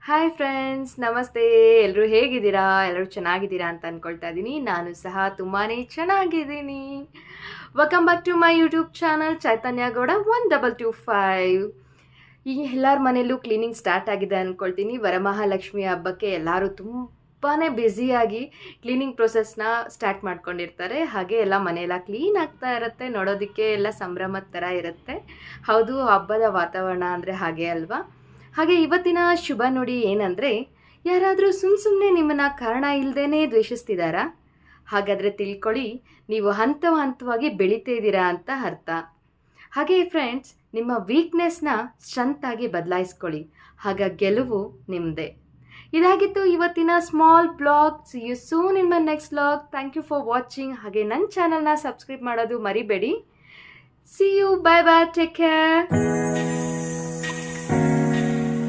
Hi friends, ನಮಸ್ತೆ. ಎಲ್ಲರೂ ಹೇಗಿದ್ದೀರಾ? ಎಲ್ಲರೂ ಚೆನ್ನಾಗಿದ್ದೀರಾ ಅಂತ ಅಂದ್ಕೊಳ್ತಾ ಇದ್ದೀನಿ. ನಾನು ಸಹ ತುಂಬಾ ಚೆನ್ನಾಗಿದ್ದೀನಿ. Welcome back to my YouTube channel Chaitanya Gowda 1225. ಈಗ ಎಲ್ಲರ ಮನೆಯಲ್ಲೂ ಕ್ಲೀನಿಂಗ್ ಸ್ಟಾರ್ಟ್ ಆಗಿದೆ ಅಂದ್ಕೊಳ್ತೀನಿ. ವರಮಹಾಲಕ್ಷ್ಮಿ ಹಬ್ಬಕ್ಕೆ ಎಲ್ಲರೂ ತುಂಬಾ ಬ್ಯುಸಿಯಾಗಿ ಕ್ಲೀನಿಂಗ್ ಪ್ರೊಸೆಸ್ನ ಸ್ಟಾರ್ಟ್ ಮಾಡ್ಕೊಂಡಿರ್ತಾರೆ. ಹಾಗೆ ಎಲ್ಲ ಮನೆಯೆಲ್ಲ ಕ್ಲೀನ್ ಆಗ್ತಾ ಇರುತ್ತೆ. ನೋಡೋದಕ್ಕೆ ಎಲ್ಲ ಸಂಭ್ರಮದ ಥರ ಇರುತ್ತೆ. ಹೌದು, ಹಬ್ಬದ ವಾತಾವರಣ ಅಂದರೆ ಹಾಗೆ ಅಲ್ವಾ? ಹಾಗೆ ಇವತ್ತಿನ ಶುಭ ನುಡಿ ಏನಂದರೆ, ಯಾರಾದರೂ ಸುಮ್ಮನೆ ನಿಮ್ಮನ್ನು ಕಾರಣ ಇಲ್ಲದೇ ದ್ವೇಷಿಸ್ತಿದ್ದಾರಾ? ಹಾಗಾದರೆ ತಿಳ್ಕೊಳ್ಳಿ, ನೀವು ಹಂತವಾಗಿ ಬೆಳೀತಾ ಇದ್ದೀರಾ ಅಂತ ಅರ್ಥ. ಹಾಗೆ ಫ್ರೆಂಡ್ಸ್, ನಿಮ್ಮ ವೀಕ್ನೆಸ್ನ ಸ್ಟ್ರೆಂತ್ ಆಗಿ ಬದಲಾಯಿಸ್ಕೊಳ್ಳಿ. ಆಗ ಗೆಲುವು ನಿಮ್ಮದೇ. ಇದಾಗಿತ್ತು ಇವತ್ತಿನ small blog. See you soon in my next blog. Thank you for watching. ಹಾಗೆ ನನ್ನ ಚಾನಲ್ನ ಸಬ್ಸ್ಕ್ರೈಬ್ ಮಾಡೋದು ಮರಿಬೇಡಿ. See you, bye bye, take care.